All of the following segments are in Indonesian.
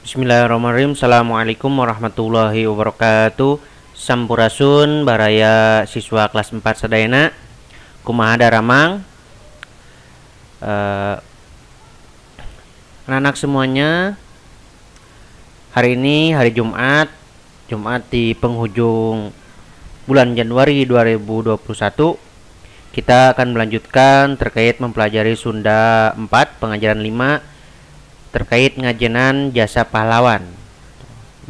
Bismillahirrahmanirrahim. Assalamualaikum warahmatullahi wabarakatuh. Sampurasun baraya siswa kelas 4 sadayana. Kumaha daramang. Anak-anak semuanya, hari ini hari Jumat di penghujung bulan Januari 2021. Kita akan melanjutkan terkait mempelajari Sunda 4 pengajaran 5 terkait ngajenan jasa pahlawan,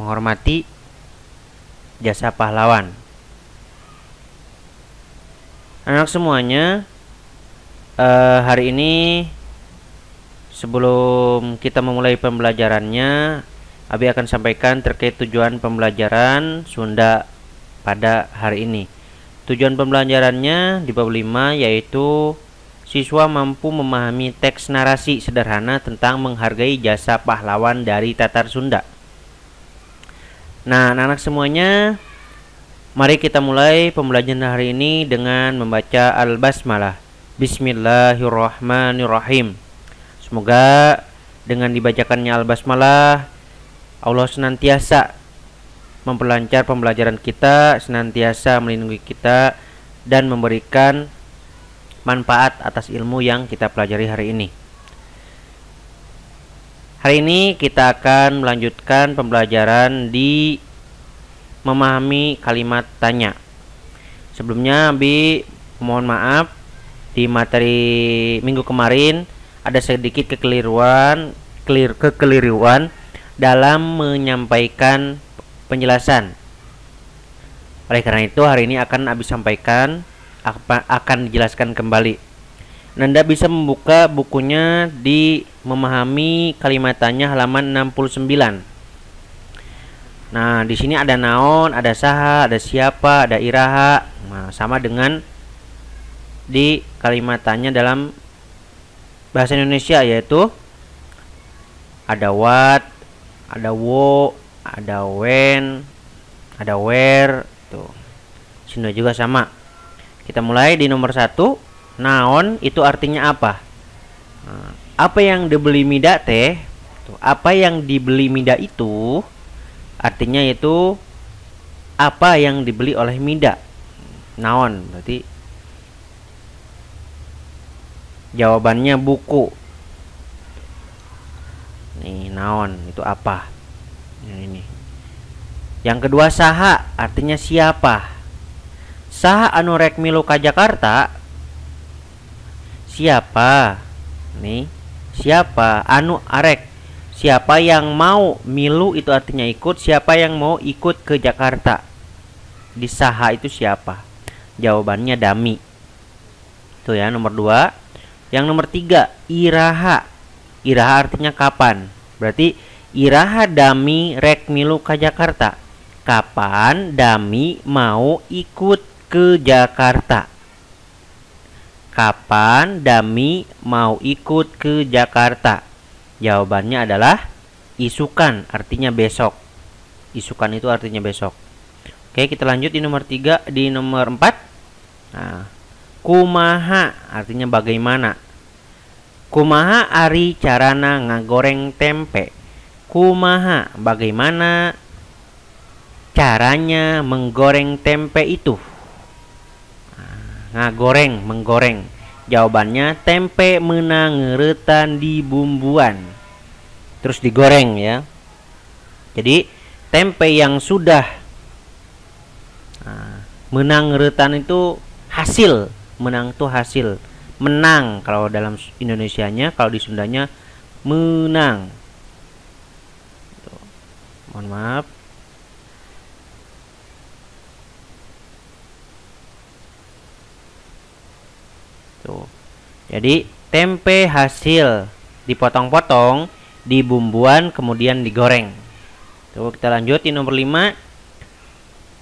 menghormati jasa pahlawan. Anak semuanya, hari ini sebelum kita memulai pembelajarannya, Abi akan sampaikan terkait tujuan pembelajaran Sunda pada hari ini. Tujuan pembelajarannya di bab 5 yaitu siswa mampu memahami teks narasi sederhana tentang menghargai jasa pahlawan dari Tatar Sunda. Nah, anak-anak semuanya, mari kita mulai pembelajaran hari ini dengan membaca Al-Basmalah. Bismillahirrahmanirrahim. Semoga dengan dibacakannya Al-Basmalah, Allah senantiasa memperlancar pembelajaran kita, senantiasa melindungi kita, dan memberikan manfaat atas ilmu yang kita pelajari hari ini. Hari ini kita akan melanjutkan pembelajaran di memahami kalimat tanya. Sebelumnya Abi mohon maaf, di materi minggu kemarin ada sedikit kekeliruan dalam menyampaikan penjelasan. Oleh karena itu hari ini akan Abi sampaikan, akan dijelaskan kembali. Anda bisa membuka bukunya di memahami kalimat tanya halaman 69. Nah, di sini ada naon, ada saha, ada siapa, ada iraha. Nah, sama dengan di kalimat tanya dalam bahasa Indonesia, yaitu ada what, ada wo, ada when, ada where. Tuh. Sini juga sama. Kita mulai di nomor 1. Naon itu artinya apa? Nah, apa yang dibeli mida teh? Tuh, apa yang dibeli mida itu artinya itu apa yang dibeli oleh mida. Naon berarti jawabannya buku. Nih, naon itu apa? Ini. Yang kedua, saha artinya siapa. Saha anu rek milu ka Jakarta? Siapa? Nih, siapa anu arek? Siapa yang mau milu itu artinya ikut, siapa yang mau ikut ke Jakarta. Di saha itu siapa? Jawabannya dami. Itu ya, nomor 2. Yang nomor 3, iraha. Iraha artinya kapan? Berarti iraha dami rek milu ka Jakarta. Kapan dami mau ikut ke Jakarta? Kapan dami mau ikut ke Jakarta? Jawabannya adalah isukan, artinya besok. Isukan itu artinya besok. Oke, kita lanjut di nomor 3, di nomor 4. Nah, kumaha artinya bagaimana. Kumaha ari carana ngagoreng tempe. Kumaha bagaimana caranya menggoreng tempe itu. Ngagoreng, menggoreng. Jawabannya tempe meunang ngeuretan di bumbuan terus digoreng ya. Jadi tempe yang sudah meunang ngeuretan itu hasil. Menang itu hasil. Menang kalau dalam Indonesianya, kalau di Sundanya menang. Tuh. Mohon maaf. Tuh. Jadi tempe hasil dipotong-potong, dibumbuan, kemudian digoreng. Tuh, kita lanjut di nomor 5.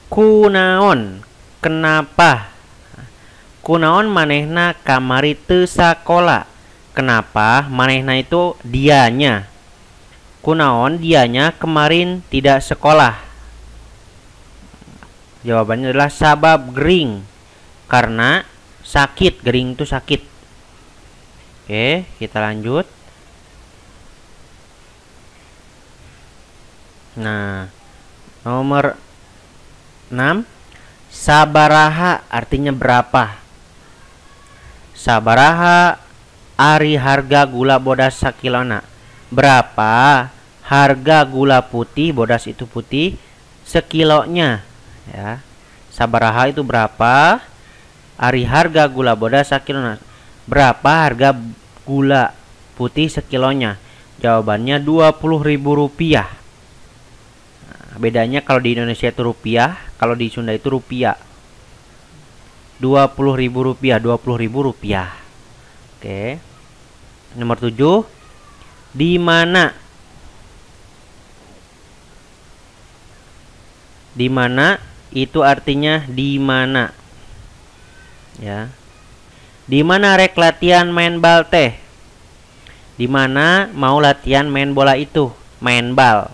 Kunaon? Kenapa? Kunaon manehna kamari teu sakola? Kenapa manehna itu dianya? Kunaon dianya kemarin tidak sekolah? Jawabannya adalah sabab gering. Karena sakit, gering itu sakit. Oke, kita lanjut. Nah, nomor 6, sabaraha artinya berapa. Sabaraha ari harga gula bodas sakilona. Berapa harga gula putih, bodas itu putih, sekilonya ya. Sabaraha itu berapa, ari harga gula bodas sakilona. Berapa harga gula putih sekilonya? Jawabannya Rp20.000. Nah, bedanya kalau di Indonesia itu rupiah, kalau di Sunda itu rupiah. Rp20.000, Rp20.000. Oke. Nomor 7, di mana? Di mana itu artinya di mana? Ya. Di mana rek latihan main bal teh? Di mana mau latihan main bola itu? Main bal.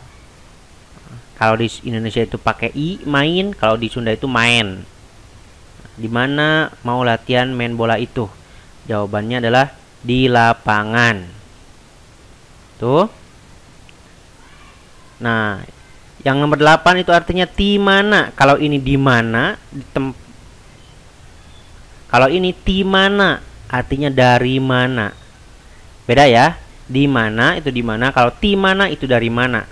Kalau di Indonesia itu pakai i, main. Kalau di Sunda itu main. Di mana mau latihan main bola itu? Jawabannya adalah di lapangan. Tuh. Nah, yang nomor 8 itu artinya di mana. Kalau ini di mana, kalau ini di mana artinya dari mana. Beda ya. Di mana itu di mana, kalau di mana itu dari mana.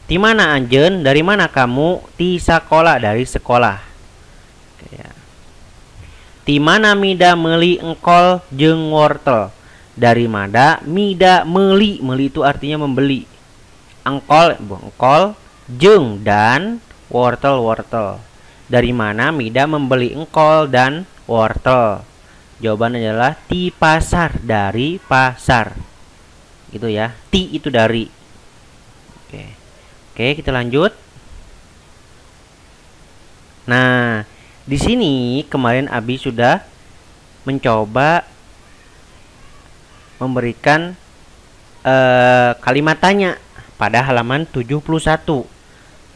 Di mana anjen? Dari mana kamu? Di sekolah, dari sekolah. Oke, ya. Di mana mida meuli engkol jeung wortel? Dari mana mida meuli? Meuli itu artinya membeli. Engkol, engkol, jeung dan wortel. Dari mana mida membeli engkol dan wortel? Jawabannya adalah di pasar, dari pasar. Gitu ya. Ti itu dari. Oke, kita lanjut. Nah, di sini kemarin Abi sudah mencoba memberikan kalimat tanya pada halaman 71.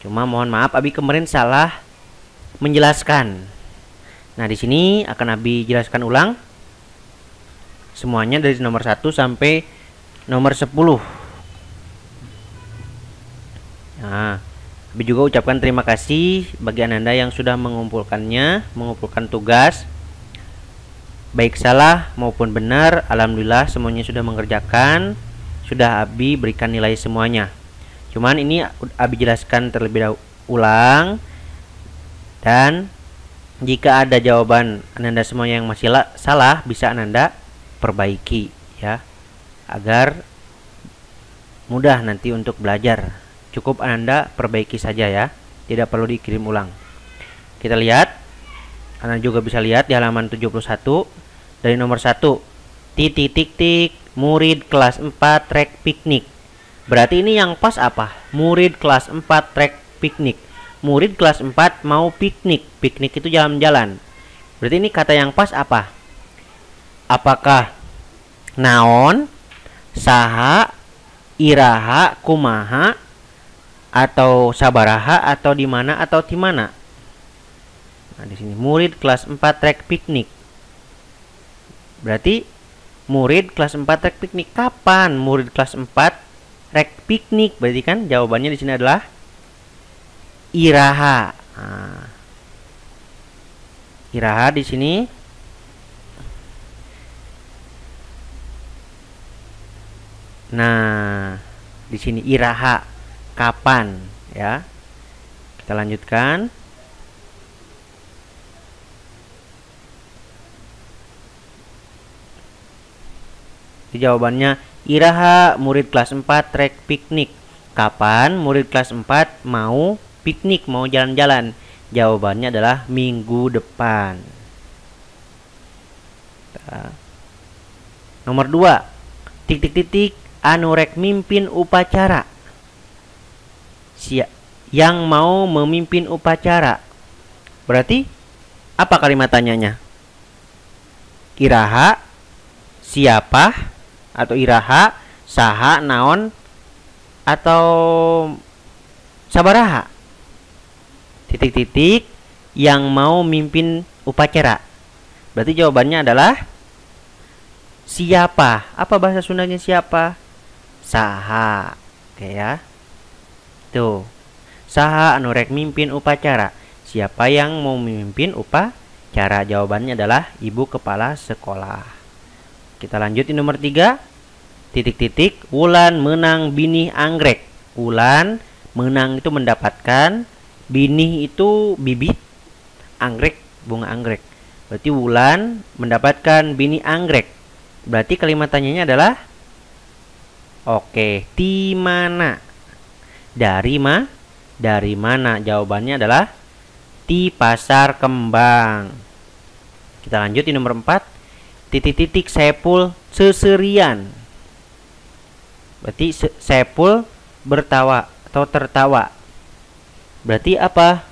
Cuma mohon maaf Abi kemarin salah menjelaskan. Nah, di sini akan Abi jelaskan ulang semuanya dari nomor 1 sampai nomor 10. Nah, Abi juga ucapkan terima kasih bagi Ananda yang sudah mengumpulkannya, mengumpulkan tugas. Baik salah maupun benar, alhamdulillah semuanya sudah mengerjakan. Sudah Abi berikan nilai semuanya. Cuman ini Abi jelaskan terlebih dahulu ulang. Dan jika ada jawaban Ananda semuanya yang masih salah, bisa Ananda perbaiki ya, agar mudah nanti untuk belajar. Cukup Ananda perbaiki saja ya, tidak perlu dikirim ulang. Kita lihat, Anda juga bisa lihat di halaman 71 dari nomor 1, titik murid kelas 4 trek piknik. Berarti ini yang pas apa? Murid kelas 4 trek piknik. Murid kelas 4 mau piknik. Piknik itu jalan-jalan. Berarti ini kata yang pas apa? Apakah naon, saha, iraha, kumaha, atau sabaraha, atau di mana, atau di mana? Nah, di sini murid kelas 4 trek piknik. Berarti murid kelas 4 trek piknik. Kapan murid kelas 4 trek piknik? Berarti kan jawabannya di sini adalah iraha. Nah, iraha di sini di sini iraha kapan ya. Kita lanjutkan. Jawabannya iraha murid kelas 4 trek piknik. Kapan murid kelas 4 mau piknik, mau jalan-jalan? Jawabannya adalah minggu depan. Nomor 2, anu rek mimpin upacara. Yang mau memimpin upacara. Berarti apa kalimat tanyanya? Iraha siapa, atau iraha saha naon, atau sabaraha? Yang mau mimpin upacara. Berarti jawabannya adalah siapa. Apa bahasa Sundanya siapa? Saha. Oke ya. Tuh. Saha anu rek mimpin upacara? Siapa yang mau memimpin upacara? Jawabannya adalah ibu kepala sekolah. Kita lanjut di nomor 3. Titik-titik. Wulan menang binih anggrek. Wulan menang itu mendapatkan, binih itu bibit, anggrek bunga anggrek. Berarti Wulan mendapatkan binih anggrek. Berarti kalimat tanyanya adalah oke, di mana? Dari mana? Jawabannya adalah di pasar kembang. Kita lanjut di nomor 4. Titik-titik Saipul seserian. Berarti Saipul bertawa atau tertawa. Berarti apa?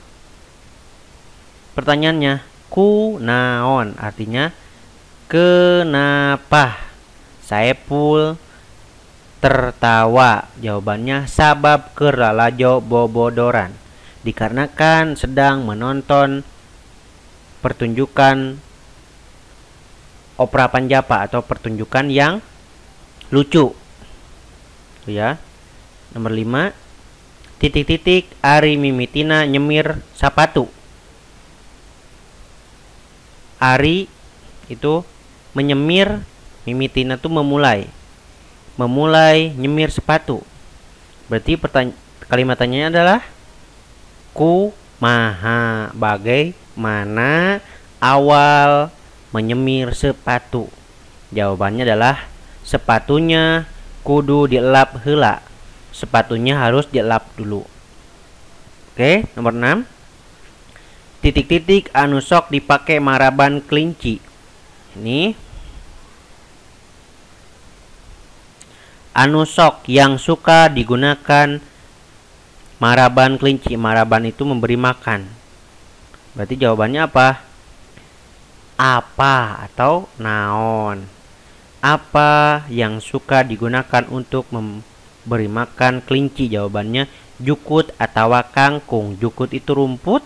Pertanyaannya, kunaon, artinya kenapa Saipul tertawa? Jawabannya sabab keur lalajo bobodoran. Dikarenakan sedang menonton pertunjukan opera Panjapa atau pertunjukan yang lucu. Ya. Nomor 5. Titik-titik Ari mimitina nyemir sepatu. Ari itu menyemir, mimitina itu memulai nyemir sepatu. Berarti kalimat tanyanya adalah kumaha, bagaimana awal menyemir sepatu? Jawabannya adalah sepatunya kudu dielap heula. Sepatunya harus dielap dulu. Oke, nomor 6. Titik-titik anu sok dipake maraban kelinci. Ini anu sok yang suka digunakan maraban kelinci. Maraban itu memberi makan. Berarti jawabannya apa? Apa atau naon? Apa yang suka digunakan untuk memberi makan kelinci? Jawabannya jukut atau kangkung. Jukut itu rumput,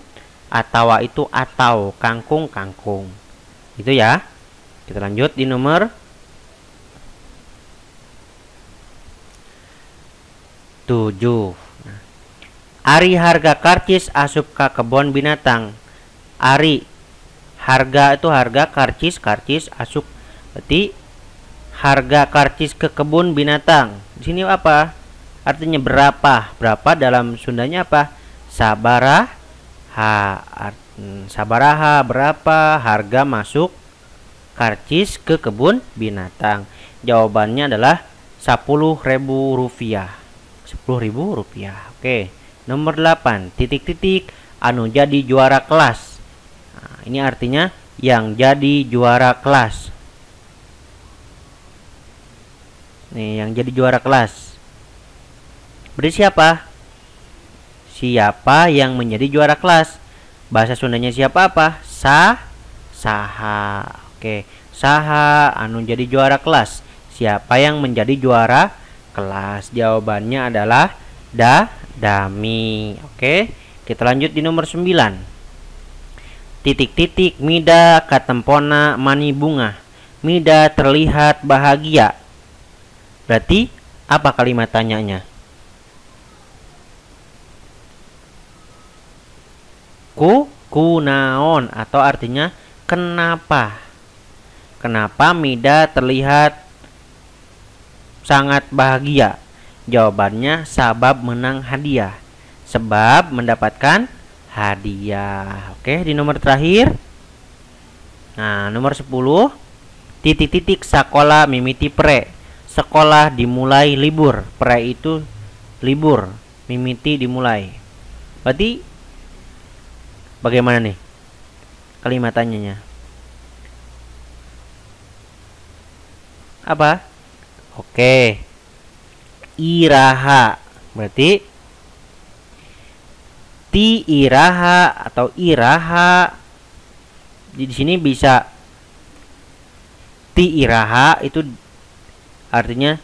atau kangkung. Itu ya. Kita lanjut di nomor 7. Ari harga karcis asup ka kebon binatang. Ari, harga itu harga, karcis asup. Berarti harga karcis ke kebun binatang. Di sini apa? Artinya berapa? Berapa dalam Sundanya apa? Sabaraha. Sabaraha berapa harga masuk karcis ke kebun binatang? Jawabannya adalah Rp10.000. Rp10.000. Oke. Nomor 8. Titik-titik anu jadi juara kelas. Nah, ini artinya yang jadi juara kelas. Nih, yang jadi juara kelas. Berarti siapa? Siapa yang menjadi juara kelas? Bahasa Sundanya siapa apa? Saha. Oke, saha anu jadi juara kelas. Siapa yang menjadi juara kelas? Jawabannya adalah Dami. Oke, kita lanjut di nomor 9. Titik-titik Mida katempona mani bunga. Mida terlihat bahagia. Berarti apa kalimat tanyanya? Kunaon atau artinya kenapa? Kenapa Mida terlihat sangat bahagia? Jawabannya sabab menang hadiah. Sebab mendapatkan hadiah. Oke, di nomor terakhir. Nah, nomor 10. Titik-titik sekolah mimiti pre. Sekolah dimulai libur. Pre itu libur, mimiti dimulai. Berarti bagaimana nih kalimat tanyanya? Apa? Oke. Iraha. Berarti ti iraha atau iraha. Di sini bisa ti iraha itu artinya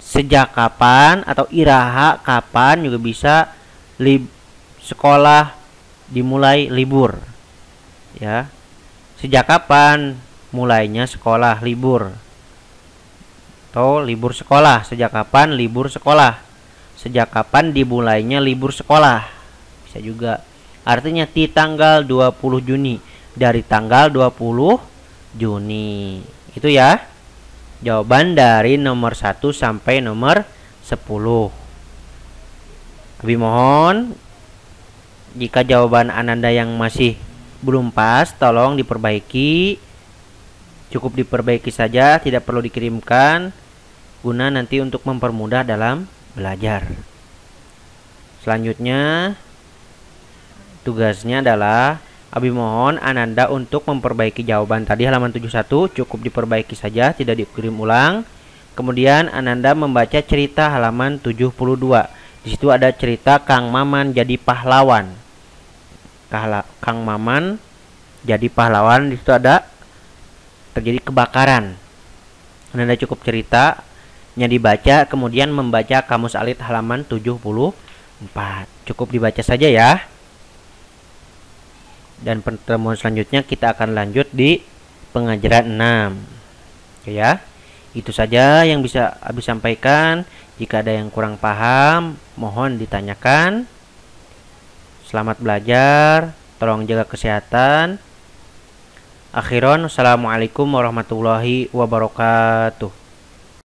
sejak kapan, atau iraha kapan juga bisa. Sekolah dimulai libur. Ya. Sejak kapan mulainya sekolah libur? Atau libur sekolah. Sejak kapan libur sekolah? Sejak kapan dimulainya libur sekolah? Bisa juga. Artinya di tanggal 20 Juni. Dari tanggal 20 Juni. Itu ya. Jawaban dari nomor 1 sampai nomor 10. Abi mohon jika jawaban Ananda yang masih belum pas, tolong diperbaiki. Cukup diperbaiki saja, tidak perlu dikirimkan, guna nanti untuk mempermudah dalam belajar. Selanjutnya, tugasnya adalah Abi mohon Ananda untuk memperbaiki jawaban tadi halaman 71, cukup diperbaiki saja, tidak dikirim ulang. Kemudian Ananda membaca cerita halaman 72. Di situ ada cerita Kang Maman jadi pahlawan. Kang Maman jadi pahlawan, di situ ada terjadi kebakaran. Anda cukup ceritanya dibaca, kemudian membaca kamus alit halaman 74. Cukup dibaca saja ya. Dan pertemuan selanjutnya kita akan lanjut di pengajaran 6. Oke ya. Itu saja yang bisa Abi sampaikan. Jika ada yang kurang paham, mohon ditanyakan. Selamat belajar, tolong jaga kesehatan. Akhiron, assalamualaikum warahmatullahi wabarakatuh.